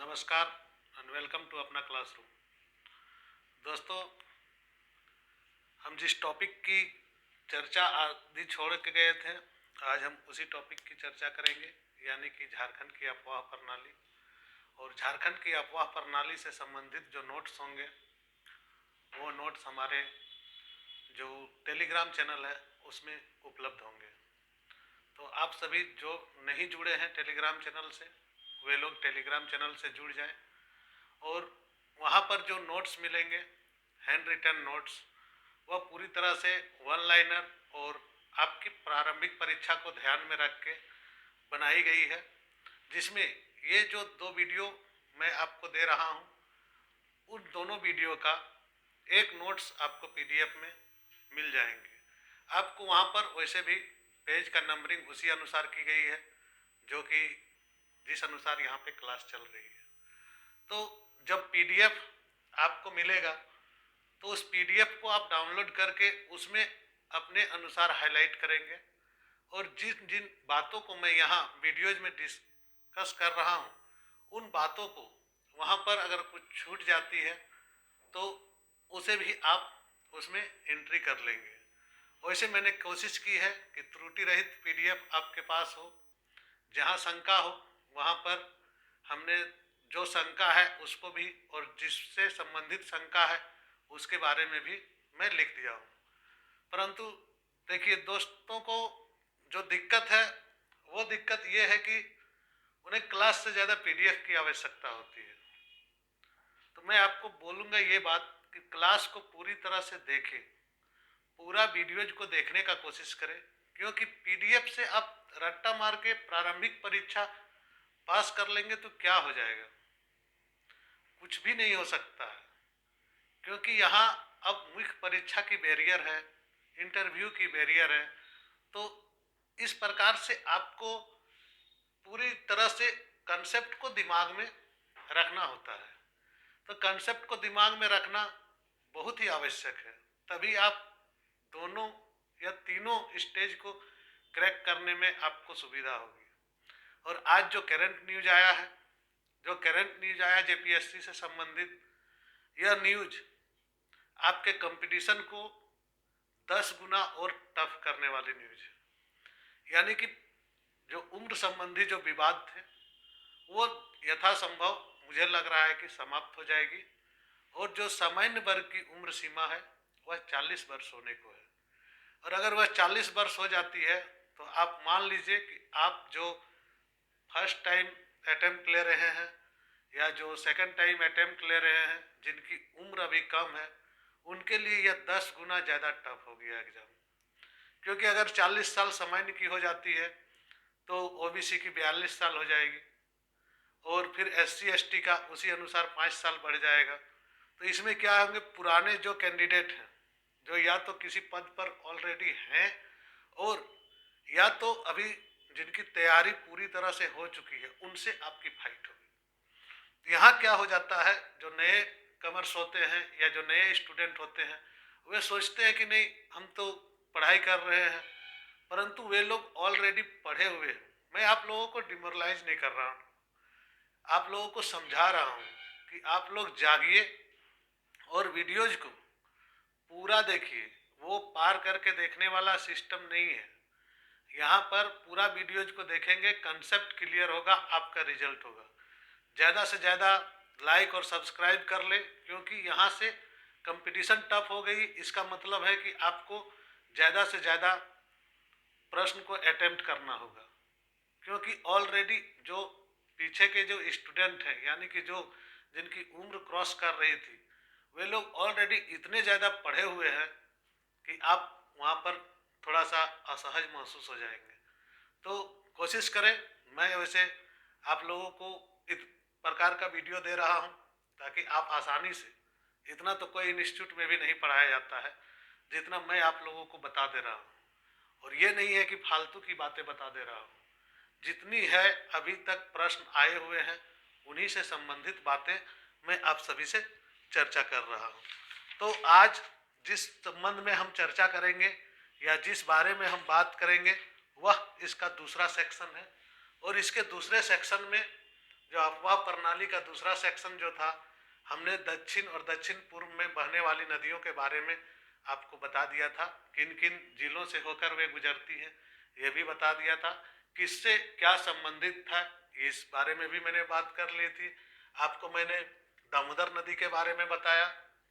नमस्कार and welcome to अपना classroom. दोस्तों, हम जिस टॉपिक की चर्चा आदि छोड़ के गए थे, आज हम उसी टॉपिक की चर्चा करेंगे, यानी कि झारखंड की अफवाह प्रणाली। और झारखंड की अफवाह प्रणाली से संबंधित जो नोट्स होंगे वो नोट्स हमारे जो टेलीग्राम चैनल है उसमें उपलब्ध होंगे। तो आप सभी जो नहीं जुड़े हैं टेलीग्राम चैनल से, वे लोग टेलीग्राम चैनल से जुड़ जाएं और वहाँ पर जो नोट्स मिलेंगे, हैंड रिटन नोट्स, वह पूरी तरह से वन लाइनर और आपकी प्रारंभिक परीक्षा को ध्यान में रख के बनाई गई है, जिसमें ये जो दो वीडियो मैं आपको दे रहा हूँ, उन दोनों वीडियो का एक नोट्स आपको पीडीएफ में मिल जाएंगे। आपको वहाँ पर वैसे भी पेज का नंबरिंग उसी अनुसार की गई है जो कि जिस अनुसार यहाँ पे क्लास चल रही है। तो जब पीडीएफ आपको मिलेगा तो उस पीडीएफ को आप डाउनलोड करके उसमें अपने अनुसार हाईलाइट करेंगे और जिन जिन बातों को मैं यहाँ वीडियोज में डिस्कस कर रहा हूँ, उन बातों को वहाँ पर अगर कुछ छूट जाती है तो उसे भी आप उसमें एंट्री कर लेंगे। वैसे मैंने कोशिश की है कि त्रुटि रहित पीडीएफ आपके पास हो। जहाँ शंका हो वहाँ पर हमने जो शंका है उसको भी और जिससे संबंधित शंका है उसके बारे में भी मैं लिख दिया हूँ। परंतु देखिए दोस्तों को जो दिक्कत है वो दिक्कत ये है कि उन्हें क्लास से ज़्यादा पीडीएफ की आवश्यकता होती है। तो मैं आपको बोलूँगा ये बात कि क्लास को पूरी तरह से देखें, पूरा वीडियोज को देखने का कोशिश करें, क्योंकि पीडीएफ से आप रट्टा मार के प्रारंभिक परीक्षा पास कर लेंगे तो क्या हो जाएगा, कुछ भी नहीं हो सकता है। क्योंकि यहाँ अब मुख्य परीक्षा की बैरियर है, इंटरव्यू की बैरियर है। तो इस प्रकार से आपको पूरी तरह से कंसेप्ट को दिमाग में रखना होता है। तो कंसेप्ट को दिमाग में रखना बहुत ही आवश्यक है, तभी आप दोनों या तीनों स्टेज को क्रैक करने में आपको सुविधा होगी। और आज जो करंट न्यूज आया है, जो करंट न्यूज आया जेपीएससी से संबंधित, यह न्यूज आपके कंपटीशन को 10 गुना और टफ करने वाली न्यूज है। यानी कि जो उम्र संबंधी जो विवाद थे वो यथासंभव मुझे लग रहा है कि समाप्त हो जाएगी और जो सामान्य वर्ग की उम्र सीमा है वह 40 वर्ष होने को है। और अगर वह 40 वर्ष हो जाती है तो आप मान लीजिए कि आप जो फर्स्ट टाइम अटेम्प्ट ले रहे हैं या जो सेकंड टाइम अटेम्प्ट ले रहे हैं, जिनकी उम्र अभी कम है, उनके लिए यह 10 गुना ज़्यादा टफ हो गया एग्जाम। क्योंकि अगर 40 साल सामान्य की हो जाती है तो ओबीसी की 42 साल हो जाएगी और फिर एससी एसटी का उसी अनुसार 5 साल बढ़ जाएगा। तो इसमें क्या होंगे, पुराने जो कैंडिडेट हैं, जो या तो किसी पद पर ऑलरेडी हैं और या तो अभी जिनकी तैयारी पूरी तरह से हो चुकी है, उनसे आपकी फाइट होगी। यहाँ क्या हो जाता है, जो नए कमर्स होते हैं या जो नए स्टूडेंट होते हैं, वे सोचते हैं कि नहीं हम तो पढ़ाई कर रहे हैं, परंतु वे लोग ऑलरेडी पढ़े हुए हैं। मैं आप लोगों को डिमोरलाइज नहीं कर रहा हूँ, आप लोगों को समझा रहा हूँ कि आप लोग जागिए और वीडियोज को पूरा देखिए। वो पार करके देखने वाला सिस्टम नहीं है। यहाँ पर पूरा वीडियोज को देखेंगे, कंसेप्ट क्लियर होगा, आपका रिजल्ट होगा। ज़्यादा से ज़्यादा लाइक और सब्सक्राइब कर ले, क्योंकि यहाँ से कंपटीशन टफ हो गई। इसका मतलब है कि आपको ज़्यादा से ज़्यादा प्रश्न को अटेम्प्ट करना होगा, क्योंकि ऑलरेडी जो पीछे के जो स्टूडेंट हैं, यानी कि जो जिनकी उम्र क्रॉस कर रही थी, वे लोग ऑलरेडी इतने ज़्यादा पढ़े हुए हैं कि आप वहाँ पर थोड़ा सा असहज महसूस हो जाएंगे। तो कोशिश करें, मैं वैसे आप लोगों को इस प्रकार का वीडियो दे रहा हूँ ताकि आप आसानी से, इतना तो कोई इंस्टीट्यूट में भी नहीं पढ़ाया जाता है जितना मैं आप लोगों को बता दे रहा हूँ। और ये नहीं है कि फालतू की बातें बता दे रहा हूँ, जितनी है अभी तक प्रश्न आए हुए हैं उन्हीं से संबंधित बातें मैं आप सभी से चर्चा कर रहा हूँ। तो आज जिस संबंध में हम चर्चा करेंगे या जिस बारे में हम बात करेंगे वह इसका दूसरा सेक्शन है। और इसके दूसरे सेक्शन में जो अफवाह प्रणाली का दूसरा सेक्शन जो था, हमने दक्षिण और दक्षिण पूर्व में बहने वाली नदियों के बारे में आपको बता दिया था, किन किन जिलों से होकर वे गुजरती है, ये भी बता दिया था। किससे क्या संबंधित था, इस बारे में भी मैंने बात कर ली थी। आपको मैंने दामोदर नदी के बारे में बताया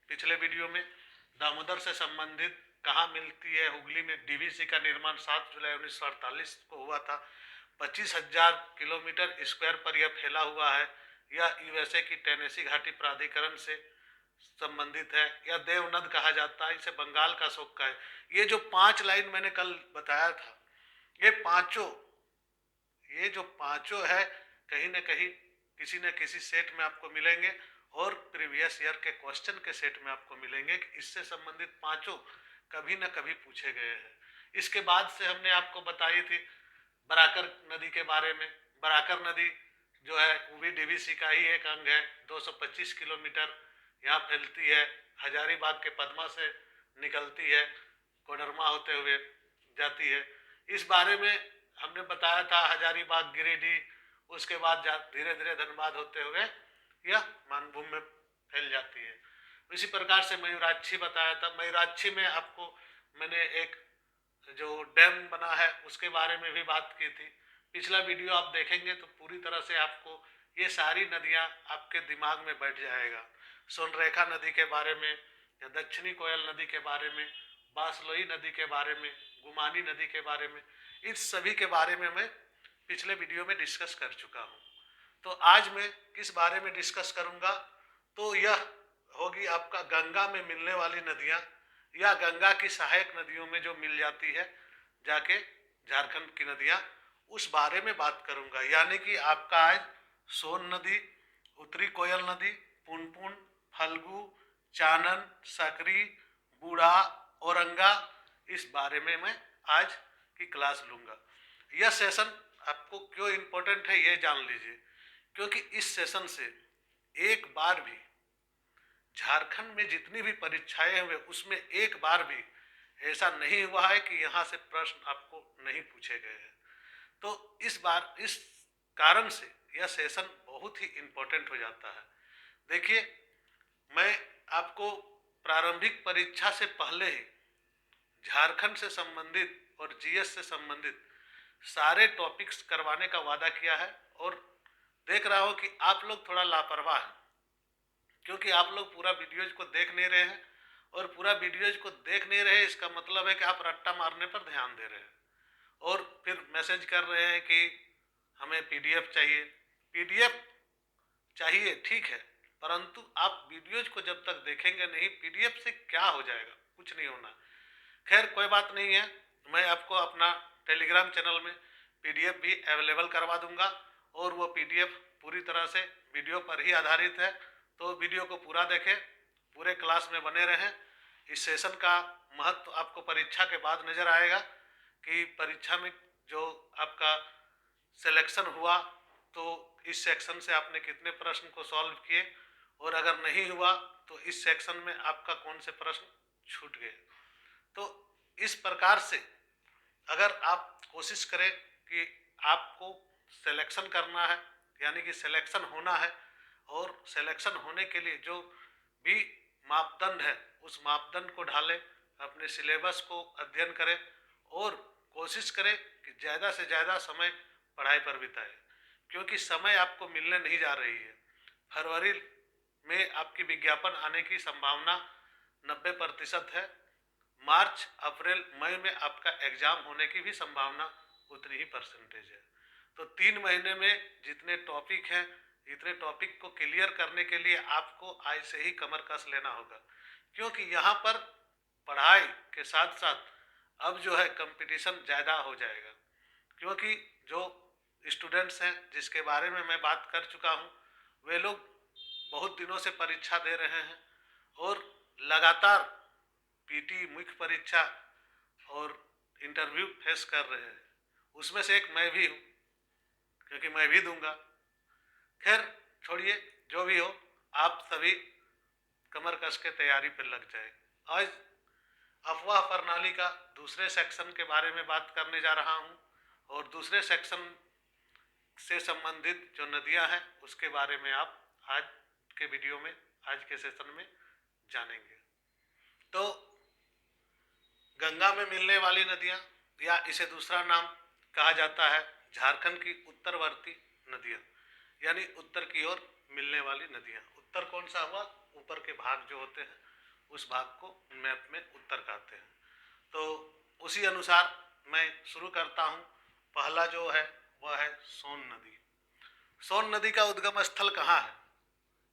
पिछले वीडियो में। दामोदर से संबंधित कहाँ मिलती है, हुगली में डीवीसी का निर्माण 7 जुलाई 1948 को हुआ था। 25,000 किलोमीटर स्क्वायर पर यह फैला हुआ है। यह यूएसए की टेनेसी घाटी प्राधिकरण से संबंधित है। यह देवनद कहा जाता है, इसे बंगाल का सोक्का है। ये जो 5 लाइन मैंने कल बताया था, ये जो पांचों है, कहीं न कहीं किसी न किसी सेट में आपको मिलेंगे और प्रीवियस ईयर के क्वेश्चन के सेट में आपको मिलेंगे कि इससे संबंधित पांचों कभी न कभी पूछे गए हैं। इसके बाद से हमने आपको बताई थी बराकर नदी के बारे में। बराकर नदी जो है वो भी डीवीसी का ही एक अंग है। 225 किलोमीटर यहाँ फैलती है, हजारीबाग के पद्मा से निकलती है, कोडरमा होते हुए जाती है। इस बारे में हमने बताया था, हजारीबाग गिरिडीह, उसके बाद धीरे धीरे धनबाद होते हुए यह मानभूमि में फैल जाती है। इसी प्रकार से मयूराक्षी बताया था। मयूराक्षी में आपको मैंने एक जो डैम बना है उसके बारे में भी बात की थी। पिछला वीडियो आप देखेंगे तो पूरी तरह से आपको ये सारी नदियाँ आपके दिमाग में बैठ जाएगा। सोनरेखा नदी के बारे में, या दक्षिणी कोयल नदी के बारे में, बासलोई नदी के बारे में, गुमानी नदी के बारे में, इस सभी के बारे में मैं पिछले वीडियो में डिस्कस कर चुका हूँ। तो आज मैं किस बारे में डिस्कस करूँगा, तो यह होगी आपका गंगा में मिलने वाली नदियाँ, या गंगा की सहायक नदियों में जो मिल जाती है जाके झारखंड की नदियाँ, उस बारे में बात करूँगा। यानी कि आपका आज सोन नदी, उत्तरी कोयल नदी, पुनपुन, फल्गु, चानन, सकरी, बूढ़ा, औरंगा, इस बारे में मैं आज की क्लास लूँगा। यह सेशन आपको क्यों इम्पोर्टेंट है ये जान लीजिए, क्योंकि इस सेशन से एक बार भी झारखंड में जितनी भी परीक्षाएं हुए उसमें एक बार भी ऐसा नहीं हुआ है कि यहाँ से प्रश्न आपको नहीं पूछे गए हैं। तो इस बार इस कारण से यह सेशन बहुत ही इम्पोर्टेंट हो जाता है। देखिए, मैं आपको प्रारंभिक परीक्षा से पहले ही झारखंड से संबंधित और जीएस से संबंधित सारे टॉपिक्स करवाने का वादा किया है, और देख रहा हूँ कि आप लोग थोड़ा लापरवाह हैं, क्योंकि आप लोग पूरा वीडियोज को देख नहीं रहे हैं। और पूरा वीडियोज को देख नहीं रहे, इसका मतलब है कि आप रट्टा मारने पर ध्यान दे रहे हैं, और फिर मैसेज कर रहे हैं कि हमें पीडीएफ चाहिए। पीडीएफ चाहिए, ठीक है, परंतु आप वीडियोज को जब तक देखेंगे नहीं, पीडीएफ से क्या हो जाएगा, कुछ नहीं होना। खैर कोई बात नहीं है, मैं आपको अपना टेलीग्राम चैनल में पीडीएफ भी अवेलेबल करवा दूंगा, और वो पीडीएफ पूरी तरह से वीडियो पर ही आधारित है। तो वीडियो को पूरा देखें, पूरे क्लास में बने रहें। इस सेशन का महत्व आपको परीक्षा के बाद नज़र आएगा कि परीक्षा में जो आपका सिलेक्शन हुआ तो इस सेक्शन से आपने कितने प्रश्न को सॉल्व किए, और अगर नहीं हुआ तो इस सेक्शन में आपका कौन से प्रश्न छूट गए। तो इस प्रकार से अगर आप कोशिश करें कि आपको सिलेक्शन करना है, यानी कि सिलेक्शन होना है, और सिलेक्शन होने के लिए जो भी मापदंड है उस मापदंड को ढालें, अपने सिलेबस को अध्ययन करें, और कोशिश करें कि ज़्यादा से ज़्यादा समय पढ़ाई पर बिताएं, क्योंकि समय आपको मिलने नहीं जा रही है। फरवरी में आपकी विज्ञापन आने की संभावना 90% है। मार्च, अप्रैल, मई में आपका एग्जाम होने की भी संभावना उतनी ही परसेंटेज है। तो 3 महीने में जितने टॉपिक हैं, इतने टॉपिक को क्लियर करने के लिए आपको आज से ही कमर कस लेना होगा, क्योंकि यहाँ पर पढ़ाई के साथ साथ अब जो है कंपटीशन ज़्यादा हो जाएगा। क्योंकि जो स्टूडेंट्स हैं जिसके बारे में मैं बात कर चुका हूँ, वे लोग बहुत दिनों से परीक्षा दे रहे हैं, और लगातार पीटी, मुख्य परीक्षा और इंटरव्यू फेस कर रहे हैं। उसमें से एक मैं भी हूँ, क्योंकि मैं भी दूंगा। खैर छोड़िए, जो भी हो, आप सभी कमर कस के तैयारी पर लग जाए। आज अफवाह प्रणाली का दूसरे सेक्शन के बारे में बात करने जा रहा हूँ, और दूसरे सेक्शन से संबंधित जो नदियां हैं उसके बारे में आप आज के वीडियो में, आज के सेशन में जानेंगे। तो गंगा में मिलने वाली नदियां, या इसे दूसरा नाम कहा जाता है झारखंड की उत्तरवर्ती नदियां, यानी उत्तर की ओर मिलने वाली नदियां। उत्तर कौन सा हुआ? ऊपर के भाग जो होते हैं उस भाग को मैप में उत्तर कहते हैं। तो उसी अनुसार मैं शुरू करता हूँ। पहला जो है वह है सोन नदी। सोन नदी का उद्गम स्थल कहाँ है,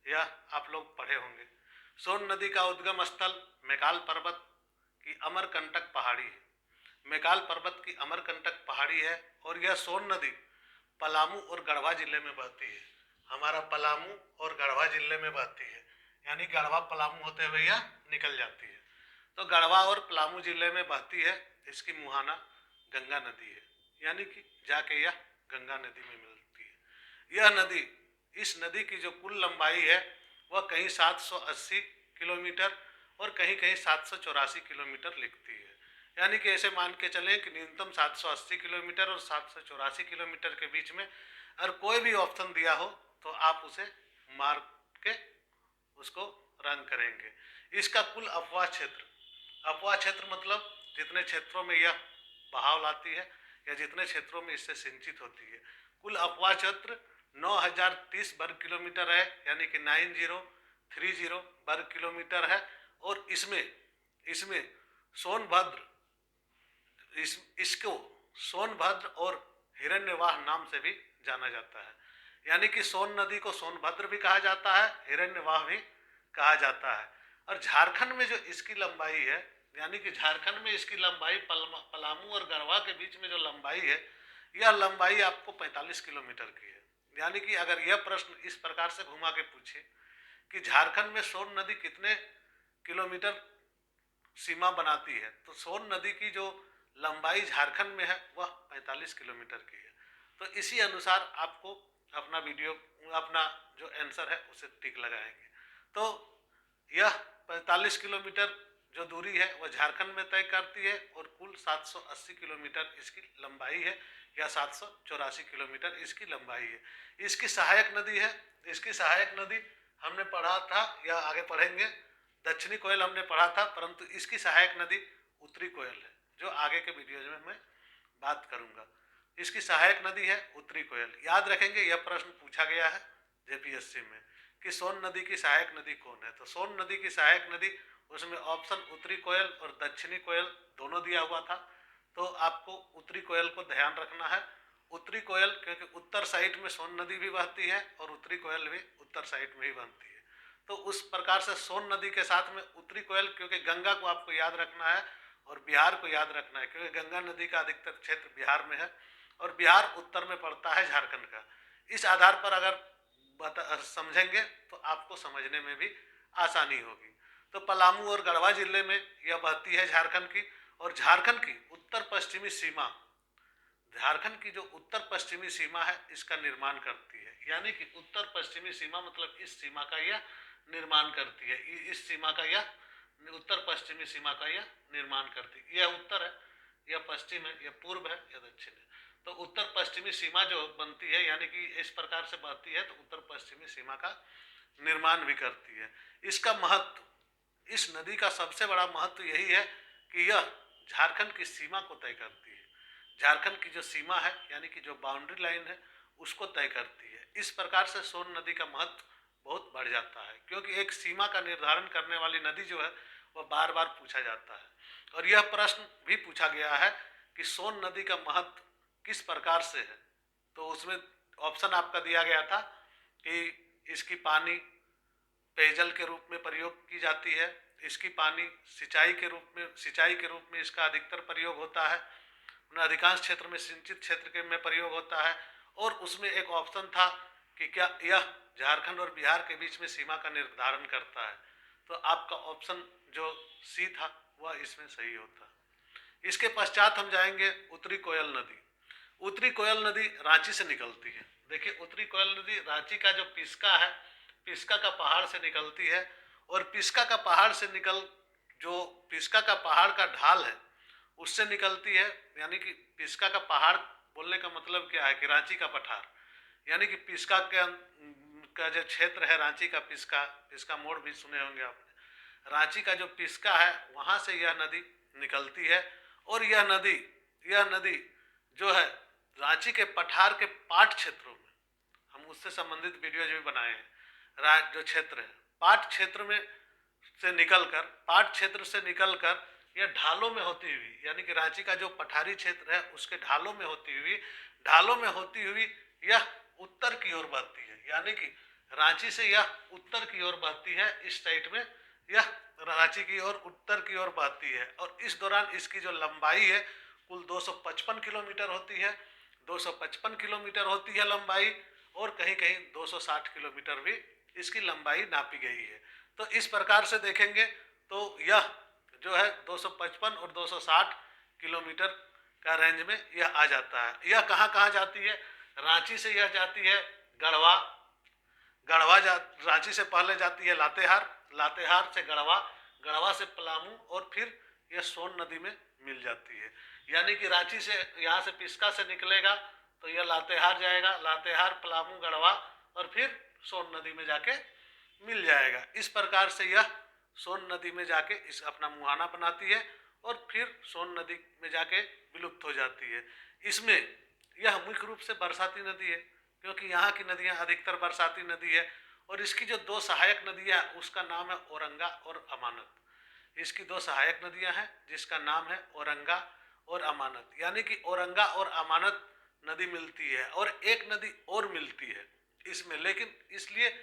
यह आप लोग पढ़े होंगे। सोन नदी का उद्गम स्थल मैकाल पर्वत की अमरकंटक पहाड़ी है। मैकाल पर्वत की अमरकंटक पहाड़ी है और यह सोन नदी पलामू और गढ़वा जिले में बहती है। हमारा पलामू और गढ़वा जिले में बहती है, यानी गढ़वा पलामू होते हुए यह निकल जाती है। तो गढ़वा और पलामू जिले में बहती है। इसकी मुहाना गंगा नदी है, यानी कि जाके यह गंगा नदी में मिलती है। यह नदी, इस नदी की जो कुल लंबाई है वह कहीं 780 किलोमीटर और कहीं कहीं 784 किलोमीटर लिखती है। यानी कि ऐसे मान के चलें कि न्यूनतम 780 किलोमीटर और 784 किलोमीटर के बीच में अगर कोई भी ऑप्शन दिया हो तो आप उसे मार के उसको रन करेंगे। इसका कुल अपवाह क्षेत्र, अपवाह क्षेत्र मतलब जितने क्षेत्रों में यह बहाव लाती है या जितने क्षेत्रों में इससे सिंचित होती है, कुल अपवाह क्षेत्र 9030 वर्ग किलोमीटर है, यानी कि 9030 वर्ग किलोमीटर है। और इसमें सोनभद्र, इसको सोनभद्र और हिरण्यवाह नाम से भी जाना जाता है। यानी कि सोन नदी को सोनभद्र भी कहा जाता है, हिरण्यवाह भी कहा जाता है। और झारखंड में जो इसकी लंबाई है, यानी कि झारखंड में इसकी लंबाई पलामू और गढ़वा के बीच में जो लंबाई है, यह लंबाई आपको 45 किलोमीटर की है। यानी कि अगर यह प्रश्न इस प्रकार से घुमा के पूछे कि झारखंड में सोन नदी कितने किलोमीटर सीमा बनाती है, तो सोन नदी की जो लंबाई झारखंड में है वह 45 किलोमीटर की है। तो इसी अनुसार आपको अपना वीडियो, अपना जो आंसर है उसे टिक लगाएंगे। तो यह 45 किलोमीटर जो दूरी है वह झारखंड में तय करती है और कुल 780 किलोमीटर इसकी लंबाई है, या 784 किलोमीटर इसकी लंबाई है। इसकी सहायक नदी है, इसकी सहायक नदी हमने पढ़ा था या आगे पढ़ेंगे, दक्षिणी कोयल हमने पढ़ा था, परंतु इसकी सहायक नदी उत्तरी कोयल है, जो आगे के वीडियो में मैं बात करूंगा। इसकी सहायक नदी है उत्तरी कोयल। याद रखेंगे, यह प्रश्न पूछा गया है जेपीएससी में कि सोन नदी की सहायक नदी कौन है। तो सोन नदी की सहायक नदी, उसमें ऑप्शन उत्तरी कोयल और दक्षिणी कोयल दोनों दिया हुआ था। तो आपको उत्तरी कोयल को ध्यान रखना है। उत्तरी कोयल क्योंकि उत्तर साइड में सोन नदी भी बहती है और उत्तरी कोयल भी उत्तर साइड में ही बनती है। तो उस प्रकार से सोन नदी के साथ में उत्तरी कोयल, क्योंकि गंगा को आपको याद रखना है और बिहार को याद रखना है, क्योंकि गंगा नदी का अधिकतर क्षेत्र बिहार में है और बिहार उत्तर में पड़ता है झारखंड का। इस आधार पर अगर समझेंगे तो आपको समझने में भी आसानी होगी। तो पलामू और गढ़वा जिले में यह बहती है झारखंड की, और झारखंड की उत्तर पश्चिमी सीमा, झारखंड की जो उत्तर पश्चिमी सीमा है इसका निर्माण करती है। यानी कि उत्तर पश्चिमी सीमा मतलब इस सीमा का यह निर्माण करती है, इस सीमा का यह उत्तर पश्चिमी सीमा का यह निर्माण करती है। यह उत्तर है, यह पश्चिम है, यह पूर्व है, यह दक्षिण है। तो उत्तर पश्चिमी सीमा जो बनती है, यानी कि इस प्रकार से बहती है, तो उत्तर पश्चिमी सीमा का निर्माण भी करती है। इसका महत्व, इस नदी का सबसे बड़ा महत्व यही है कि यह झारखंड की सीमा को तय करती है। झारखंड की जो सीमा है, यानी कि जो बाउंड्री लाइन है, उसको तय करती है। इस प्रकार से सोन नदी का महत्व बहुत बढ़ जाता है, क्योंकि एक सीमा का निर्धारण करने वाली नदी जो है वह बार बार पूछा जाता है। और यह प्रश्न भी पूछा गया है कि सोन नदी का महत्व किस प्रकार से है। तो उसमें ऑप्शन आपका दिया गया था कि इसकी पानी पेयजल के रूप में प्रयोग की जाती है, इसकी पानी सिंचाई के रूप में इसका अधिकतर प्रयोग होता है, अधिकांश क्षेत्र में सिंचित क्षेत्र के में प्रयोग होता है। और उसमें एक ऑप्शन था कि क्या यह झारखंड और बिहार के बीच में सीमा का निर्धारण करता है। तो आपका ऑप्शन जो सी था वह इसमें सही होता। इसके पश्चात हम जाएंगे उत्तरी कोयल नदी। उत्तरी कोयल नदी रांची से निकलती है। देखिए, उत्तरी कोयल नदी रांची का जो पिस्का है, पिस्का का पहाड़ से निकलती है, और पिस्का का पहाड़ से जो पिस्का का पहाड़ का ढाल है उससे निकलती है। यानी कि पिस्का का पहाड़ बोलने का मतलब क्या है कि रांची का पठार, यानी कि पिस्का का जो क्षेत्र है, रांची का पिस्का मोड़ भी सुने होंगे आपने। रांची का जो पिस्का है वहाँ से यह नदी निकलती है और यह नदी जो है रांची के पठार के पाट क्षेत्रों में, हम उससे संबंधित वीडियो जो भी बनाए हैं, जो क्षेत्र है पाट क्षेत्र में से निकलकर यह ढालों में होती हुई, यानी कि रांची का जो पठारी क्षेत्र है उसके ढालों में होती हुई यह उत्तर की ओर बहती है। यानी कि रांची से यह उत्तर की ओर बहती है, इस साइड में यह रांची की ओर उत्तर की ओर बहती है। और इस दौरान इसकी जो लंबाई है कुल 255 किलोमीटर होती है, 255 किलोमीटर होती है लंबाई, और कहीं कहीं 260 किलोमीटर भी इसकी लंबाई नापी गई है। तो इस प्रकार से देखेंगे तो यह जो है 255 और 260 किलोमीटर का रेंज में यह आ जाता है। यह कहाँ कहाँ जाती है? रांची से यह जाती है गढ़वा, रांची से पहले जाती है लातेहार से गढ़वा से पलामू, और फिर यह सोन नदी में मिल जाती है। यानी कि रांची से यहाँ से पिस्का से निकलेगा तो यह लातेहार जाएगा, लातेहार पलामू गढ़वा, और फिर सोन नदी में जाके मिल जाएगा। इस प्रकार से यह सोन नदी में जाके इस अपना मुहाना बनाती है और फिर सोन नदी में जाके विलुप्त हो जाती है। इसमें यह मुख्य रूप से बरसाती नदी है, क्योंकि यहाँ की नदियाँ अधिकतर बरसाती नदी है। और इसकी जो दो सहायक नदियाँ, उसका नाम है औरंगा और अमानत। इसकी दो सहायक नदियाँ हैं जिसका नाम है औरंगा और अमानत। यानी कि औरंगा और अमानत नदी मिलती है और एक नदी और मिलती है इसमें, लेकिन इसलिए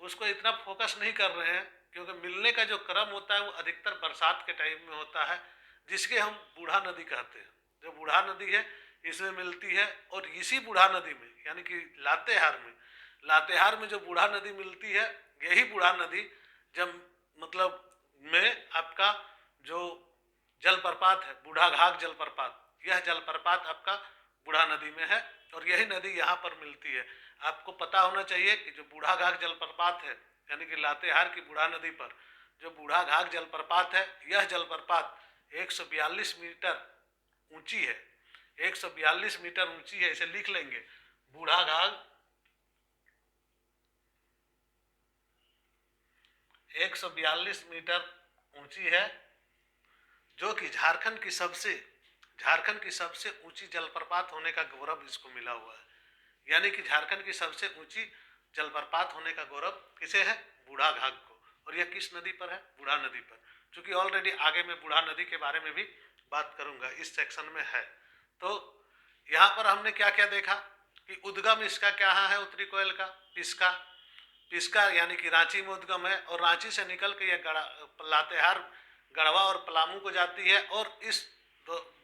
उसको इतना फोकस नहीं कर रहे हैं क्योंकि मिलने का जो क्रम होता है वो अधिकतर बरसात के टाइम में होता है, जिसके हम बूढ़ा नदी कहते हैं। जो बूढ़ा नदी है इसमें मिलती है, और इसी बूढ़ा नदी में यानी कि लातेहार में जो बूढ़ा नदी मिलती है, यही बूढ़ा नदी जब मतलब में आपका जो जलप्रपात है बूढ़ा घाघ जलप्रपात, यह जलप्रपात आपका बूढ़ा नदी में है और यही नदी यहाँ पर मिलती है। आपको पता होना चाहिए कि जो बूढ़ा घाघ जलप्रपात है, यानी कि लातेहार की बूढ़ा नदी पर जो बूढ़ा घाघ जलप्रपात है, यह जलप्रपात 142 मीटर ऊंची है, 142 मीटर ऊंची है। इसे लिख लेंगे, बूढ़ा घाघ 142 मीटर ऊंची है, जो कि झारखंड की सबसे ऊंची जलप्रपात होने का गौरव इसको मिला हुआ है। यानी कि झारखंड की सबसे ऊंची जलप्रपात होने का गौरव किसे है? बूढ़ा घाघ को। और यह किस नदी पर है? बूढ़ा नदी पर। चूंकि ऑलरेडी आगे मैं बूढ़ा नदी के बारे में भी बात करूंगा, इस सेक्शन में है। तो यहाँ पर हमने क्या क्या देखा कि उद्गम इसका क्या है? उत्तरी कोयल का पिस्का यानी कि रांची में उद्गम है, और रांची से निकल के यह लातेहार गढ़वा और पलामू को जाती है, और इस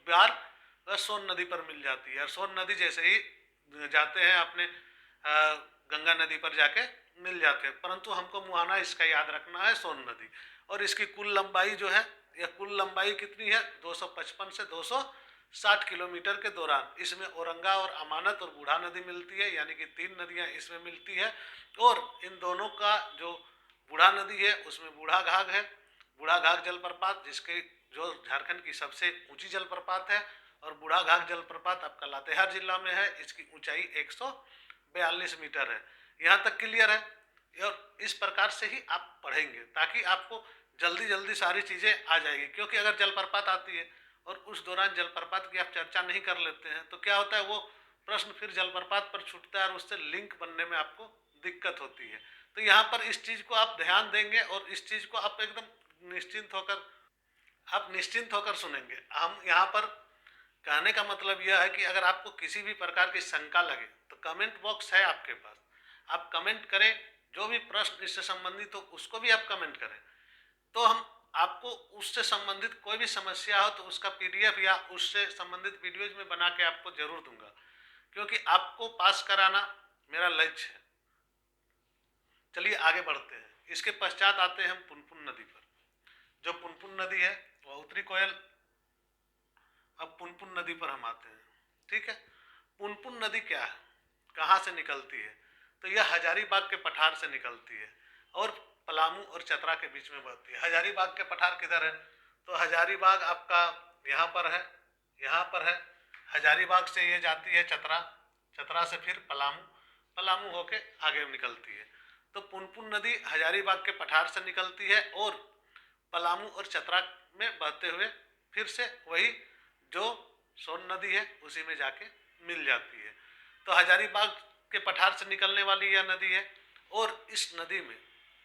बार सोन नदी पर मिल जाती है। और सोन नदी जैसे ही जाते हैं अपने गंगा नदी पर जाके मिल जाते हैं, परंतु हमको मुहाना इसका याद रखना है, सोन नदी। और इसकी कुल लंबाई जो है, यह कुल लंबाई कितनी है? 255 से 260 किलोमीटर के दौरान इसमें औरंगा और अमानत और बूढ़ा नदी मिलती है, यानी कि 3 नदियां इसमें मिलती है। और इन दोनों का जो बूढ़ा नदी है उसमें बूढ़ा घाघ है, बूढ़ा घाघ जलप्रपात, जिसके जो झारखंड की सबसे ऊंची जलप्रपात है, और बूढ़ा घाघ जलप्रपात आपका लातेहार जिला में है। इसकी ऊंचाई 142 मीटर है। यहाँ तक क्लियर है? और इस प्रकार से ही आप पढ़ेंगे ताकि आपको जल्दी जल्दी सारी चीज़ें आ जाएगी। क्योंकि अगर जलप्रपात आती है और उस दौरान जलप्रपात की आप चर्चा नहीं कर लेते हैं तो क्या होता है, वो प्रश्न फिर जलप्रपात पर छूटता है और उससे लिंक बनने में आपको दिक्कत होती है। तो यहाँ पर इस चीज़ को आप ध्यान देंगे और इस चीज़ को आप एकदम निश्चिंत होकर सुनेंगे। हम यहाँ पर कहने का मतलब यह है कि अगर आपको किसी भी प्रकार की शंका लगे तो कमेंट बॉक्स है आपके पास, आप कमेंट करें। जो भी प्रश्न इससे संबंधित हो उसको भी आप कमेंट करें, तो हम आपको उससे संबंधित कोई भी समस्या हो तो उसका PDF या उससे संबंधित वीडियोज में बना के आपको जरूर दूंगा, क्योंकि आपको पास कराना मेरा लक्ष्य है। चलिए आगे बढ़ते हैं। इसके पश्चात आते हैं हम पुनपुन नदी पर। जो पुनपुन नदी है वह उत्तरी कोयल। अब पुनपुन नदी पर हम आते हैं, ठीक है। पुनपुन नदी क्या है, कहाँ से निकलती है? तो यह हजारीबाग के पठार से निकलती है और पलामू और चतरा के बीच में बहती है। हजारीबाग के पठार किधर है? तो हजारीबाग आपका यहाँ पर है। हजारीबाग से ये जाती है चतरा, चतरा से फिर पलामू, पलामू होके आगे निकलती है। तो पुनपुन नदी हजारीबाग के पठार से निकलती है और पलामू और चतरा में बहते हुए फिर से वही जो सोन नदी है उसी में जाके मिल जाती है। तो हजारीबाग के पठार से निकलने वाली यह नदी है और इस नदी में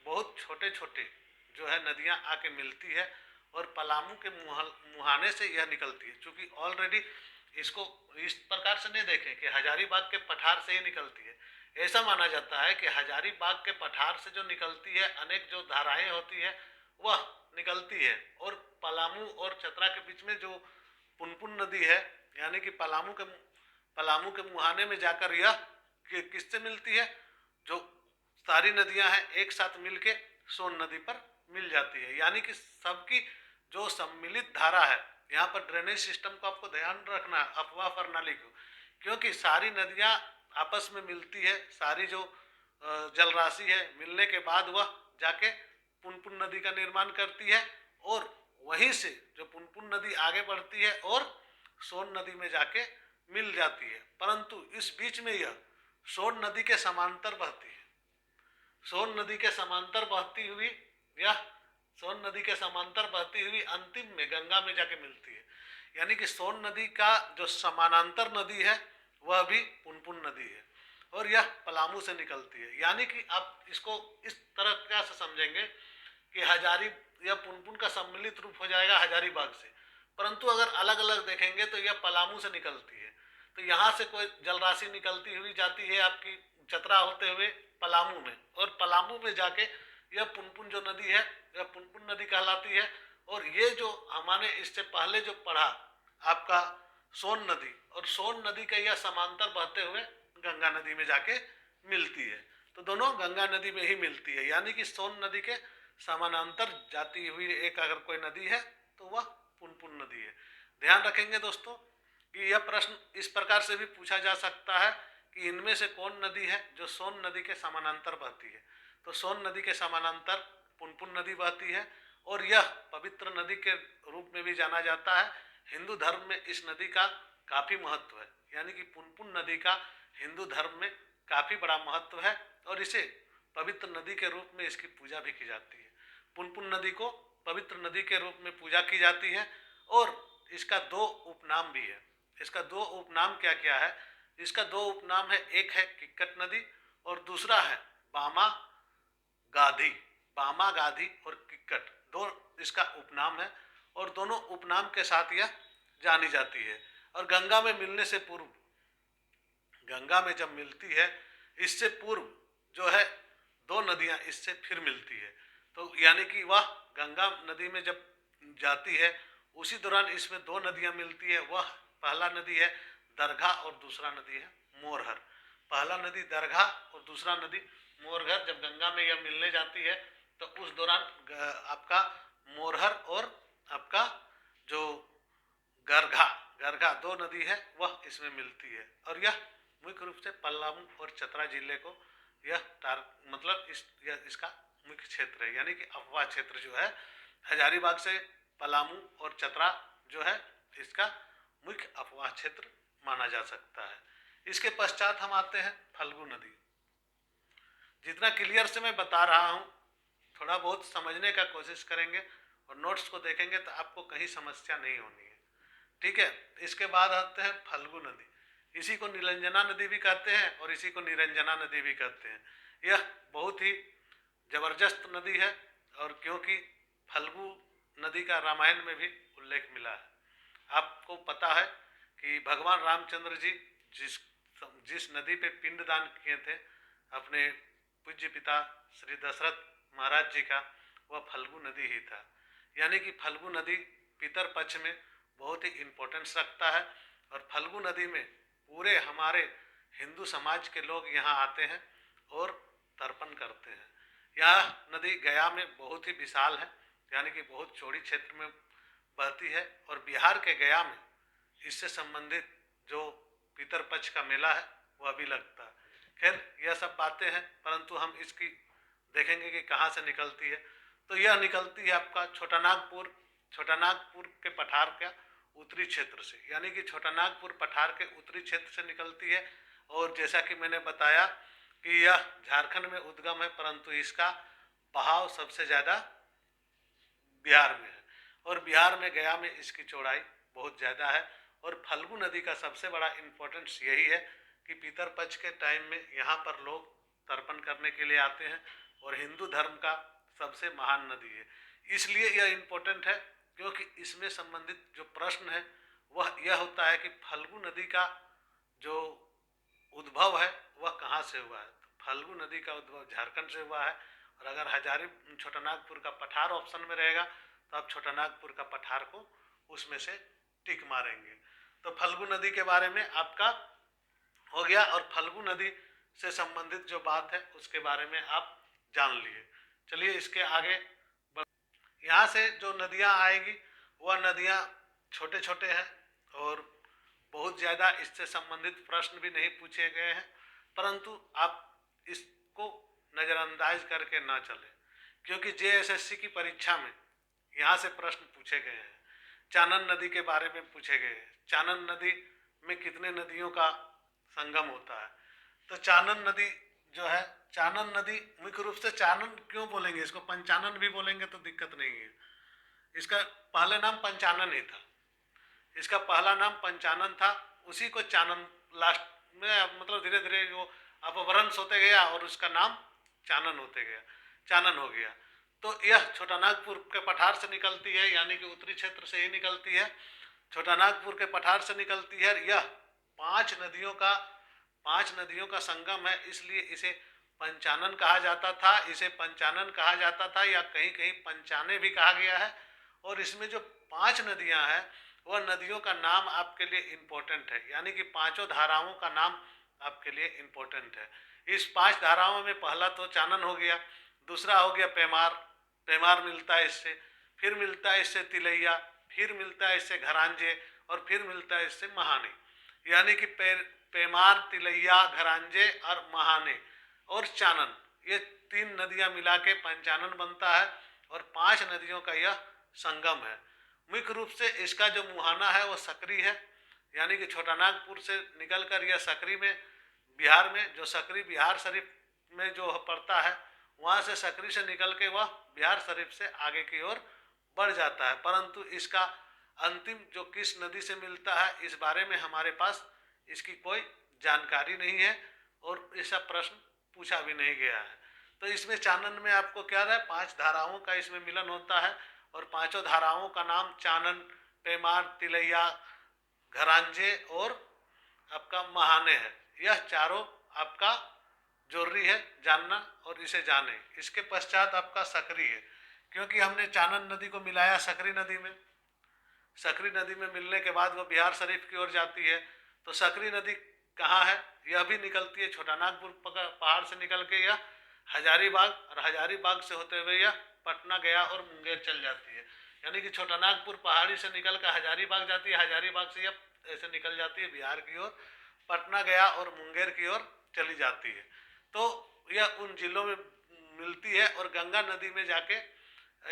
बहुत छोटे छोटे जो है नदियां आके मिलती है और पलामू के मुहाने से यह निकलती है। चूँकि ऑलरेडी इसको इस प्रकार से नहीं देखें कि हजारीबाग के पठार से ही निकलती है, ऐसा माना जाता है कि हजारीबाग के पठार से जो निकलती है अनेक जो धाराएं होती है वह निकलती है और पलामू और चतरा के बीच में जो पुनपुन नदी है यानी कि पलामू के मुहाने में जाकर यह किससे मिलती है, जो सारी नदियां हैं एक साथ मिलके सोन नदी पर मिल जाती है। यानी कि सबकी जो सम्मिलित धारा है, यहाँ पर ड्रेनेज सिस्टम को आपको ध्यान रखना है, अफवाह प्रणाली को, क्योंकि सारी नदियां आपस में मिलती है, सारी जो जल राशि है मिलने के बाद वह जाके पुनपुन नदी का निर्माण करती है और वहीं से जो पुनपुन नदी आगे बढ़ती है और सोन नदी में जाके मिल जाती है। परंतु इस बीच में यह सोन नदी के समांतर बहती है, सोन नदी के समांतर बहती हुई यह सोन नदी के समांतर बहती हुई अंतिम में गंगा में जाके मिलती है। यानी कि सोन नदी का जो समानांतर नदी है वह भी पुनपुन नदी है और यह पलामू से निकलती है। यानी कि आप इसको इस तरह से समझेंगे कि हजारी या पुनपुन का सम्मिलित रूप हो जाएगा हजारीबाग से, परंतु अगर अलग अलग देखेंगे तो यह पलामू से निकलती है। तो यहाँ से कोई जल राशि निकलती हुई जाती है आपकी चतरा होते हुए पलामू में और पलामू में जाके यह पुनपुन जो नदी है यह पुनपुन नदी कहलाती है। और ये जो हमारे इससे पहले जो पढ़ा आपका सोन नदी, और सोन नदी का यह समांतर बहते हुए गंगा नदी में जाके मिलती है। तो दोनों गंगा नदी में ही मिलती है। यानी कि सोन नदी के समानांतर जाती हुई एक अगर कोई नदी है तो वह पुनपुन नदी है। ध्यान रखेंगे दोस्तों कि यह प्रश्न इस प्रकार से भी पूछा जा सकता है कि इनमें से कौन नदी है जो सोन नदी के समानांतर बहती है। तो सोन नदी के समानांतर पुनपुन नदी बहती है और यह पवित्र नदी के रूप में भी जाना जाता है। हिंदू धर्म में इस नदी का काफ़ी महत्व है, यानी कि पुनपुन नदी का हिंदू धर्म में काफ़ी बड़ा महत्व है और इसे पवित्र नदी के रूप में इसकी पूजा भी की जाती है। पुनपुन नदी को पवित्र नदी के रूप में पूजा की जाती है और इसका दो उपनाम भी है। इसका दो उपनाम क्या क्या है? इसका दो उपनाम है, एक है किक्कट नदी और दूसरा है बामा गाधी। बामा गाधी और किक्कट दो इसका उपनाम है और दोनों उपनाम के साथ यह जानी जाती है। और गंगा में मिलने से पूर्व, गंगा में जब मिलती है इससे पूर्व जो है दो नदियां इससे फिर मिलती है। तो यानी कि वह गंगा नदी में जब जाती है उसी दौरान इसमें दो नदियां मिलती है। वह पहला नदी है दरघा और दूसरा नदी है मोरहर। पहला नदी दरघा और दूसरा नदी मोरहर जब गंगा में यह मिलने जाती है तो उस दौरान आपका मोरहर और आपका जो गरघा गरघा दो नदी है वह इसमें मिलती है। और यह मुख्य रूप से पलामू और चतरा जिले को यह मतलब इसका मुख्य क्षेत्र है। यानी कि अफवाह क्षेत्र जो है हजारीबाग से पलामू और चतरा जो है इसका मुख्य अफवाह क्षेत्र माना जा सकता है। इसके पश्चात हम आते हैं फल्गु नदी। जितना क्लियर से मैं बता रहा हूँ थोड़ा बहुत समझने का कोशिश करेंगे और नोट्स को देखेंगे तो आपको कहीं समस्या नहीं होनी है, ठीक है। इसके बाद आते हैं फल्गु नदी। इसी को नीलंजना नदी भी कहते हैं और इसी को निरंजना नदी भी कहते हैं। यह बहुत ही जबरदस्त नदी है और क्योंकि फल्गु नदी का रामायण में भी उल्लेख मिला है। आपको पता है कि भगवान रामचंद्र जी जिस नदी पे पिंडदान किए थे अपने पूज्य पिता श्री दशरथ महाराज जी का, वह फल्गु नदी ही था। यानी कि फल्गु नदी पितर पक्ष में बहुत ही इम्पोर्टेंस रखता है और फल्गु नदी में पूरे हमारे हिंदू समाज के लोग यहाँ आते हैं और तर्पण करते हैं। यह नदी गया में बहुत ही विशाल है, यानी कि बहुत चौड़ी क्षेत्र में बहती है और बिहार के गया में इससे संबंधित जो पितर पक्ष का मेला है वह भी लगता है। खैर यह सब बातें हैं, परंतु हम इसकी देखेंगे कि कहाँ से निकलती है। तो यह निकलती है आपका छोटा नागपुर के पठार का उत्तरी क्षेत्र से, यानी कि छोटा नागपुर पठार के उत्तरी क्षेत्र से निकलती है। और जैसा कि मैंने बताया कि यह झारखंड में उद्गम है, परंतु इसका बहाव सबसे ज़्यादा बिहार में है, और बिहार में गया में इसकी चौड़ाई बहुत ज़्यादा है। और फल्गु नदी का सबसे बड़ा इम्पोर्टेंस यही है कि पितर पक्ष के टाइम में यहाँ पर लोग तर्पण करने के लिए आते हैं, और हिंदू धर्म का सबसे महान नदी है। इसलिए यह इम्पोर्टेंट है क्योंकि इसमें संबंधित जो प्रश्न है वह यह होता है कि फल्गु नदी का जो उद्भव है वह कहाँ से हुआ है। तो फल्गु नदी का उद्भव झारखंड से हुआ है, और अगर हजारी छोटानागपुर का पठार ऑप्शन में रहेगा तो आप छोटानागपुर का पठार को उसमें से टिक मारेंगे। तो फल्गु नदी के बारे में आपका हो गया, और फल्गु नदी से संबंधित जो बात है उसके बारे में आप जान लिए। चलिए इसके आगे यहाँ से जो नदियाँ आएगी वह नदियाँ छोटे छोटे हैं, और बहुत ज़्यादा इससे संबंधित प्रश्न भी नहीं पूछे गए हैं, परंतु आप इसको नज़रअंदाज करके ना चलें, क्योंकि JSSC की परीक्षा में यहाँ से प्रश्न पूछे गए हैं। चानन नदी के बारे में पूछे गए हैं, चानन नदी में कितने नदियों का संगम होता है। तो चानन नदी जो है, चानन नदी मुख्य रूप से चानन क्यों बोलेंगे, इसको पंचानन भी बोलेंगे तो दिक्कत नहीं है। इसका पहले नाम पंचानन ही था, इसका पहला नाम पंचानन था, उसी को चानन लास्ट में मतलब धीरे धीरे वो अपभ्रंश होते गया और उसका नाम चानन होते गया, चानन हो गया। तो यह छोटानागपुर के पठार से निकलती है, यानी कि उत्तरी क्षेत्र से ही निकलती है, छोटानागपुर के पठार से निकलती है। यह पांच नदियों का संगम है, इसलिए इसे पंचानन कहा जाता था, इसे पंचानन कहा जाता था, या कहीं कहीं पंचाने भी कहा गया है। और इसमें जो पांच नदियां हैं वह नदियों का नाम आपके लिए इम्पोर्टेंट है, यानी कि पांचों धाराओं का नाम आपके लिए इम्पोर्टेंट है। इस पांच धाराओं में पहला तो चानन हो गया, दूसरा हो गया पेमार, पेमार मिलता है इससे, फिर मिलता है इससे तिलैया, फिर मिलता है इससे घरांजे, और फिर मिलता है इससे महाने। यानी कि पेमार, तिलैया, घरांजे और महाने और चानन, ये तीन नदियां मिला के पंचानन बनता है, और पांच नदियों का यह संगम है। मुख्य रूप से इसका जो मुहाना है वो सकरी है, यानी कि छोटानागपुर से निकलकर यह सकरी में, बिहार में जो सकरी बिहार शरीफ में जो पड़ता है, वहाँ से सकरी से निकल के वह बिहार शरीफ से आगे की ओर बढ़ जाता है। परंतु इसका अंतिम जो किस नदी से मिलता है इस बारे में हमारे पास इसकी कोई जानकारी नहीं है, और ऐसा प्रश्न पूछा भी नहीं गया है। तो इसमें चानन में आपको क्या है, पांच धाराओं का इसमें मिलन होता है, और पांचों धाराओं का नाम चानन, पेमार, तिलैया, घरांजे और आपका महाने है। यह चारों आपका जरूरी है जानना, और इसे जाने। इसके पश्चात आपका सकरी है, क्योंकि हमने चानन नदी को मिलाया सकरी नदी में, सकरी नदी में मिलने के बाद वो बिहार शरीफ की ओर जाती है। तो सकरी नदी कहाँ है, यह भी निकलती है छोटानागपुर पहाड़ से निकल के यह हजारीबाग, और हजारीबाग से होते हुए यह पटना गया और मुंगेर चल जाती है। यानी कि छोटानागपुर पहाड़ी से निकल कर हजारीबाग जाती है, हजारीबाग से यह ऐसे निकल जाती है बिहार की ओर, पटना गया और मुंगेर की ओर चली जाती है। तो यह उन जिलों में मिलती है, और गंगा नदी में जाके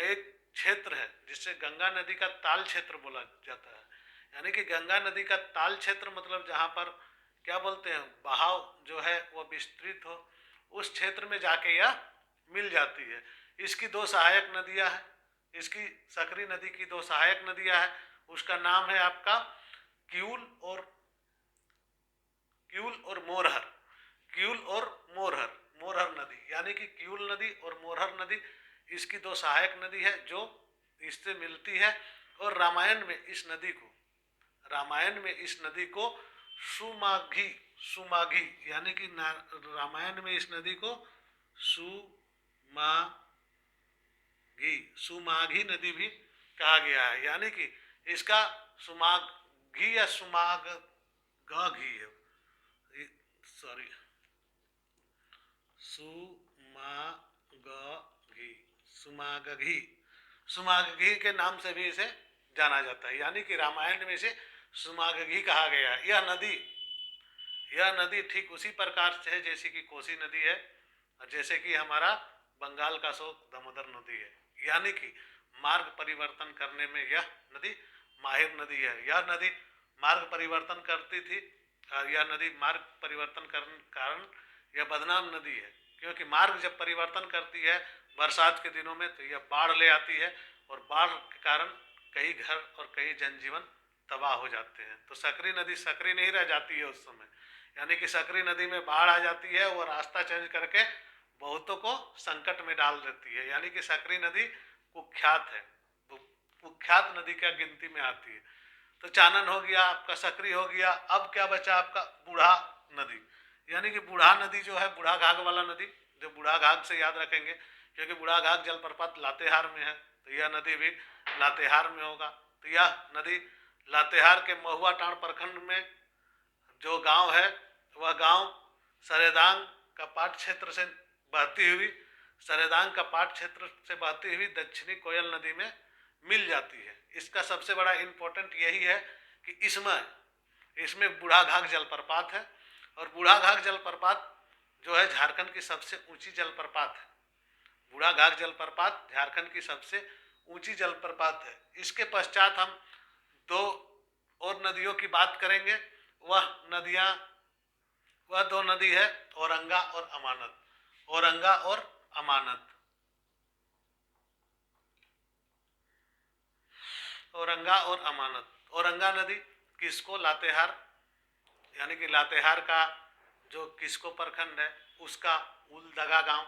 एक क्षेत्र है जिससे गंगा नदी का ताल क्षेत्र बोला जाता है। यानी कि गंगा नदी का ताल क्षेत्र मतलब जहाँ पर क्या बोलते हैं, बहाव जो है वह विस्तृत हो, उस क्षेत्र में जाके यह मिल जाती है। इसकी दो सहायक नदियाँ हैं, इसकी सकरी नदी की दो सहायक नदियाँ हैं, उसका नाम है आपका क्यूल और मोरहर, क्यूल और मोरहर नदी। यानी कि क्यूल नदी और मोरहर नदी इसकी दो सहायक नदी है जो इससे मिलती है। और रामायण में इस नदी को सुमाघी यानी कि रामायण में इस नदी को सुमाघी नदी भी कहा गया है। यानी कि इसका सुमाघी या सुमाघी है, सॉरी सुमाघी के नाम से भी इसे जाना जाता है। यानी कि रामायण में इसे सुमाघी कहा गया है। यह नदी ठीक उसी प्रकार से है जैसे कि कोसी नदी है, और जैसे कि हमारा बंगाल का शोक दामोदर नदी है। यानी कि मार्ग परिवर्तन करने में यह नदी माहिर नदी है। यह नदी मार्ग परिवर्तन करती थी, यह नदी मार्ग परिवर्तन कारण यह बदनाम नदी है, क्योंकि मार्ग जब परिवर्तन करती है बरसात के दिनों में तो यह बाढ़ ले आती है, और बाढ़ के कारण कई घर और कई जनजीवन तबाह हो जाते हैं। तो सकरी नदी सकरी नहीं रह जाती है उस समय, यानी कि सकरी नदी में बाढ़ आ जाती है, वो रास्ता चेंज करके बहुतों को संकट में डाल देती है, यानी कि सकरी नदी कुख्यात है, तो कुख्यात नदी क्या गिनती में आती है। तो चानन हो गया आपका, सकरी हो गया, अब क्या बचा आपका बूढ़ा नदी, यानी कि बूढ़ा नदी जो है बूढ़ा घाघ वाला नदी, जो बूढ़ा घाघ से याद रखेंगे क्योंकि बूढ़ा घाघ जलप्रपात लातेहार में है, तो यह नदी भी लातेहार में होगा। तो यह नदी लातेहार के महुआ टांड़ प्रखंड में जो गांव है वह गांव सरेदांग का पाट क्षेत्र से बहती हुई सरेदांग का पाट क्षेत्र से बहती हुई दक्षिणी कोयल नदी में मिल जाती है। इसका सबसे बड़ा इम्पोर्टेंट यही है कि इसमें बूढ़ा घाघ जलप्रपात है, और बूढ़ा घाघ जलप्रपात जो है झारखंड की सबसे ऊंची जलप्रपात है। बूढ़ा घाघ जलप्रपात झारखंड की सबसे ऊंची जलप्रपात है। इसके पश्चात हम दो और नदियों की बात करेंगे, वह दो नदी है औरंगा और अमानत। औरंगा और अमानत। औरंगा और अमानत। औरंगा नदी किसको लातेहार, यानी कि लातेहार का जो किसको प्रखंड है उसका उलदगा गांव,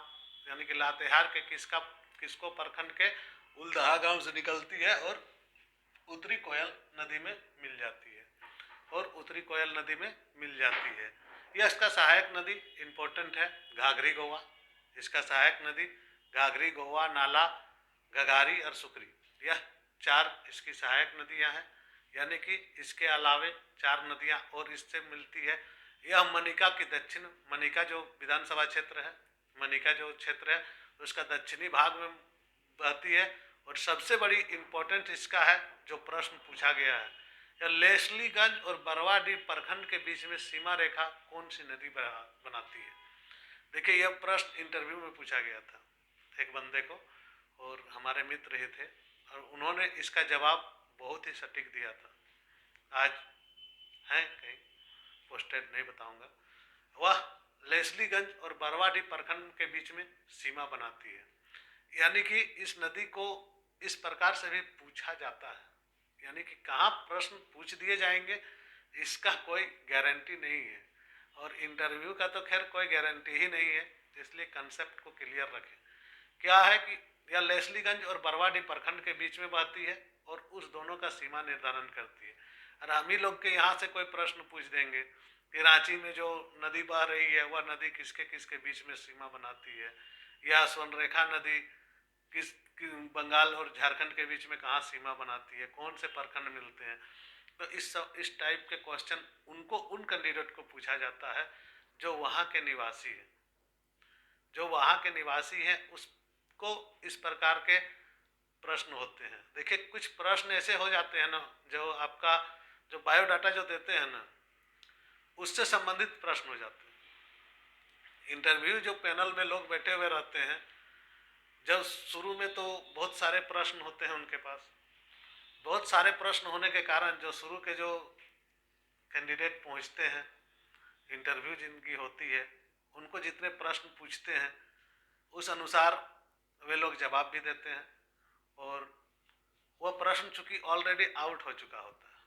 यानी कि लातेहार के किसको प्रखंड के उलदहा गांव से निकलती है और उत्तरी कोयल नदी में मिल जाती है, और उत्तरी कोयल नदी में मिल जाती है। यह इसका सहायक नदी इम्पोर्टेंट है घाघरी गोवा। इसका सहायक नदी घाघरी गोवा नाला गगारी और सुकरी, यह चार इसकी सहायक नदियां हैं, यानी कि इसके अलावे चार नदियां और इससे मिलती है। यह मनिका की दक्षिण, मनिका जो विधानसभा क्षेत्र है, मनिका जो क्षेत्र है उसका दक्षिणी भाग में बहती है। और सबसे बड़ी इम्पोर्टेंट इसका है जो प्रश्न पूछा गया है, यह लेस्लीगंज और बरवाडीह प्रखंड के बीच में सीमा रेखा कौन सी नदी बनाती है। देखिए यह प्रश्न इंटरव्यू में पूछा गया था एक बंदे को, और हमारे मित्र ही थे, और उन्होंने इसका जवाब बहुत ही सटीक दिया था। आज है कहीं पोस्टेड, नहीं बताऊंगा। वह लेस्लीगंज और बरवाडीह प्रखंड के बीच में सीमा बनाती है, यानी कि इस नदी को इस प्रकार से भी पूछा जाता है, यानी कि कहाँ प्रश्न पूछ दिए जाएंगे इसका कोई गारंटी नहीं है, और इंटरव्यू का तो खैर कोई गारंटी ही नहीं है, इसलिए कंसेप्ट को क्लियर रखें। क्या है कि यह लेस्लीगंज और बरवाडीह प्रखंड के बीच में बहती है और उस दोनों का सीमा निर्धारण करती है। और हम ही लोग के यहाँ से कोई प्रश्न पूछ देंगे कि रांची में जो नदी बह रही है वह नदी किसके किसके बीच में सीमा बनाती है, या स्वर्णरेखा नदी किस बंगाल और झारखंड के बीच में कहाँ सीमा बनाती है, कौन से प्रखंड मिलते हैं। तो इस टाइप के क्वेश्चन उन कैंडिडेट को पूछा जाता है जो वहाँ के निवासी हैं, जो वहाँ के निवासी हैं उसको इस प्रकार के प्रश्न होते हैं। देखिए कुछ प्रश्न ऐसे हो जाते हैं ना, जो आपका जो बायोडाटा जो देते हैं ना उससे संबंधित प्रश्न हो जाते हैं। इंटरव्यू जो पैनल में लोग बैठे हुए रहते हैं, जब शुरू में तो बहुत सारे प्रश्न होते हैं उनके पास, बहुत सारे प्रश्न होने के कारण जो शुरू के जो कैंडिडेट पहुंचते हैं, इंटरव्यू जिनकी होती है उनको जितने प्रश्न पूछते हैं उस अनुसार वे लोग जवाब भी देते हैं, और वह प्रश्न चूंकि ऑलरेडी आउट हो चुका होता है,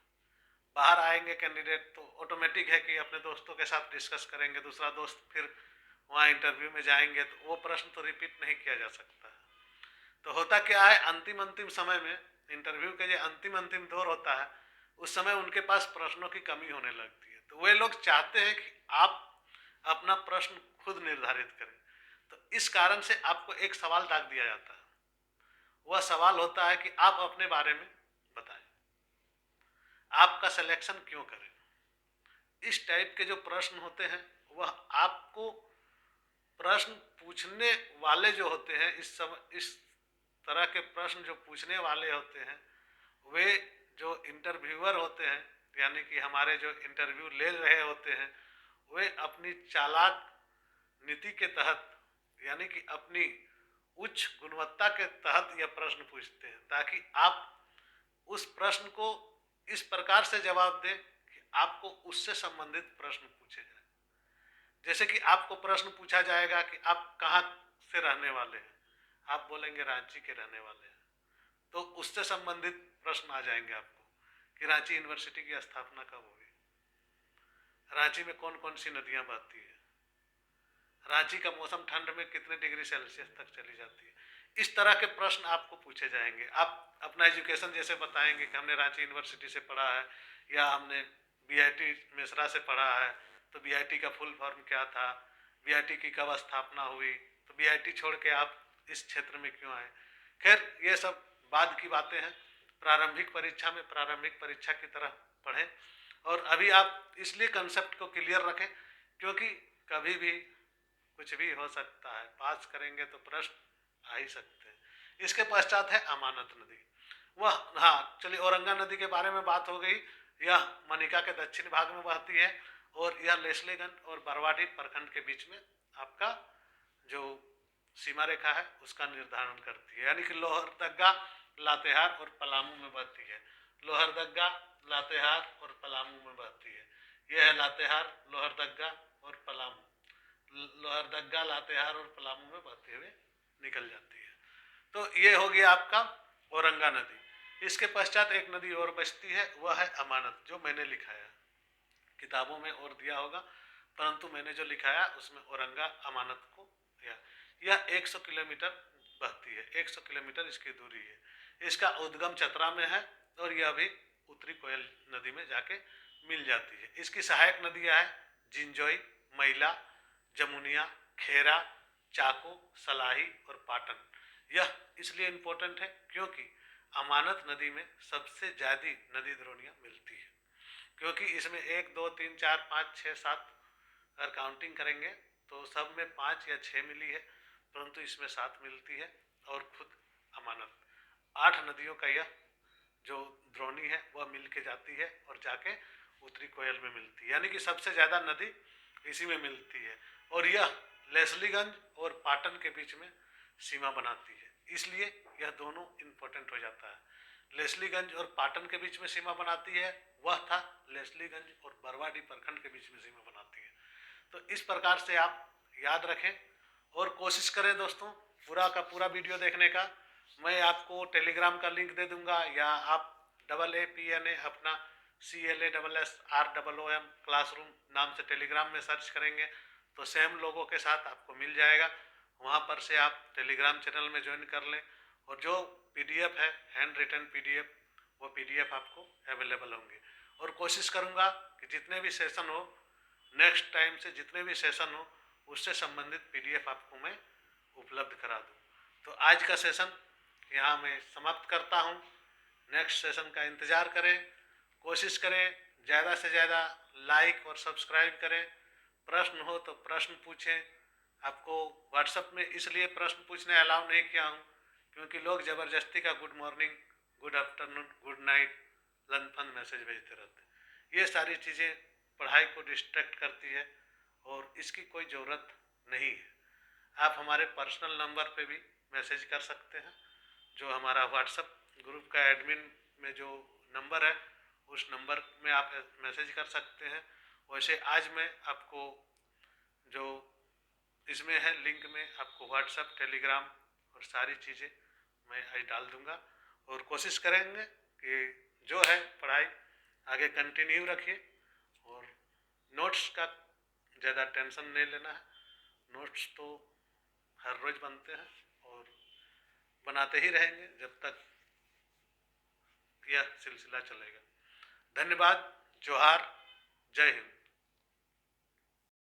बाहर आएंगे कैंडिडेट तो ऑटोमेटिक है कि अपने दोस्तों के साथ डिस्कस करेंगे, दूसरा दोस्त फिर वहाँ इंटरव्यू में जाएंगे तो वो प्रश्न तो रिपीट नहीं किया जा सकता है। तो होता क्या है, अंतिम समय में इंटरव्यू के जो अंतिम दौर होता है उस समय उनके पास प्रश्नों की कमी होने लगती है, तो वे लोग चाहते हैं कि आप अपना प्रश्न खुद निर्धारित करें। तो इस कारण से आपको एक सवाल दाग दिया जाता है, वह सवाल होता है कि आप अपने बारे में बताएं, आपका सिलेक्शन क्यों करें। इस टाइप के जो प्रश्न होते हैं वह आपको प्रश्न पूछने वाले जो होते हैं, इस तरह के प्रश्न जो पूछने वाले होते हैं वे जो इंटरव्यूअर होते हैं, यानी कि हमारे जो इंटरव्यू ले रहे होते हैं, वे अपनी चालाक नीति के तहत, यानी कि अपनी उच्च गुणवत्ता के तहत यह प्रश्न पूछते हैं, ताकि आप उस प्रश्न को इस प्रकार से जवाब दें कि आपको उससे संबंधित प्रश्न पूछे जाए। जैसे कि आपको प्रश्न पूछा जाएगा कि आप कहाँ से रहने वाले हैं, आप बोलेंगे रांची के रहने वाले हैं, तो उससे संबंधित प्रश्न आ जाएंगे आपको कि रांची यूनिवर्सिटी की स्थापना कब हुई, रांची में कौन कौन सी नदियां बहती है, रांची का मौसम ठंड में कितने डिग्री सेल्सियस तक चली जाती है। इस तरह के प्रश्न आपको पूछे जाएंगे। आप अपना एजुकेशन जैसे बताएंगे कि हमने रांची यूनिवर्सिटी से पढ़ा है या हमने बीआईटी मेसरा से पढ़ा है, तो बीआईटी का फुल फॉर्म क्या था, बीआईटी की कब स्थापना हुई, तो बीआईटी छोड़ के आप इस क्षेत्र में क्यों आए। खैर ये सब बाद की बातें हैं। प्रारंभिक परीक्षा में प्रारंभिक परीक्षा की तरह पढ़ें और अभी आप इसलिए कंसेप्ट को क्लियर रखें क्योंकि कभी भी कुछ भी हो सकता है, पास करेंगे तो प्रश्न आ ही सकते हैं। इसके पश्चात है अमानत नदी। वह हाँ चलिए, औरंगा नदी के बारे में बात हो गई। यह मनिका के दक्षिण भाग में बहती है और यह लेस्लेगंज और बरवाडी प्रखंड के बीच में आपका जो सीमा रेखा है उसका निर्धारण करती है, यानी कि लोहरदगा, लातेहार और पलामू में बहती है। लोहरदगा, लातेहार और पलामू में बहती है। यह है लातेहार, लोहरदगा और पलामू। लोहरदगा, लातेहार और पलामू में बहते हुए निकल जाती है। तो ये हो गया आपका औरंगा नदी। इसके पश्चात एक नदी और बचती है, वह है अमानत, जो मैंने लिखाया किताबों में और दिया होगा, परंतु मैंने जो लिखाया उसमें औरंगा अमानत को दिया। यह 100 किलोमीटर बहती है, 100 किलोमीटर इसकी दूरी है। इसका उद्गम चतरा में है और यह भी उत्तरी कोयल नदी में जाके मिल जाती है। इसकी सहायक नदियां है जिंजोई, मैला, जमुनिया, खेरा, चाको, सलाही और पाटन। यह इसलिए इम्पोर्टेंट है क्योंकि अमानत नदी में सबसे ज्यादा नदी द्रोणियां मिलती है, क्योंकि इसमें 1 2 3 4 5 6 7 अगर काउंटिंग करेंगे तो सब में 5 या 6 मिली है, परंतु इसमें 7 मिलती है। और खुद अमानत 8 नदियों का यह जो द्रोणी है वह मिल के जाती है और जाके उत्तरी कोयल में मिलती है, यानी कि सबसे ज़्यादा नदी इसी में मिलती है। और यह लेस्लीगंज और पाटन के बीच में सीमा बनाती है, इसलिए यह दोनों इम्पोर्टेंट हो जाता है। लेस्लीगंज और पाटन के बीच में सीमा बनाती है, वह था लेस्लीगंज और बरवाडी प्रखंड के बीच में सीमा बनाती है। तो इस प्रकार से आप याद रखें और कोशिश करें दोस्तों पूरा का पूरा वीडियो देखने का। मैं आपको टेलीग्राम का लिंक दे दूंगा या आप AAPNA अपना CLASSROOM क्लासरूम नाम से टेलीग्राम में सर्च करेंगे तो सेम लोगों के साथ आपको मिल जाएगा। वहाँ पर से आप टेलीग्राम चैनल में ज्वाइन कर लें और जो PDF है हैंड रिटन PDF, वो PDF आपको अवेलेबल होंगे। और कोशिश करूँगा कि जितने भी सेशन हो, नेक्स्ट टाइम से जितने भी सेशन हो उससे संबंधित PDF आपको मैं उपलब्ध करा दूँ। तो आज का सेशन यहाँ मैं समाप्त करता हूँ। नेक्स्ट सेशन का इंतज़ार करें, कोशिश करें ज़्यादा से ज़्यादा लाइक और सब्सक्राइब करें। प्रश्न हो तो प्रश्न पूछें। आपको व्हाट्सएप में इसलिए प्रश्न पूछने अलाउ नहीं किया हूँ क्योंकि लोग ज़बरदस्ती का good morning, good afternoon, good night, lunch fun message भेजते रहते हैं। ये सारी चीज़ें पढ़ाई को डिस्ट्रैक्ट करती है और इसकी कोई ज़रूरत नहीं है। आप हमारे पर्सनल नंबर पे भी मैसेज कर सकते हैं, जो हमारा व्हाट्सएप ग्रुप का एडमिन में जो नंबर है उस नंबर में आप मैसेज कर सकते हैं। वैसे आज मैं आपको जो इसमें है लिंक में आपको व्हाट्सएप, टेलीग्राम और सारी चीज़ें मैं आज डाल दूंगा। और कोशिश करेंगे कि जो है पढ़ाई आगे कंटिन्यू रखिए और नोट्स का ज़्यादा टेंशन नहीं लेना है। नोट्स तो हर रोज़ बनते हैं और बनाते ही रहेंगे जब तक यह सिलसिला चलेगा। धन्यवाद, जोहार, जय हिंद।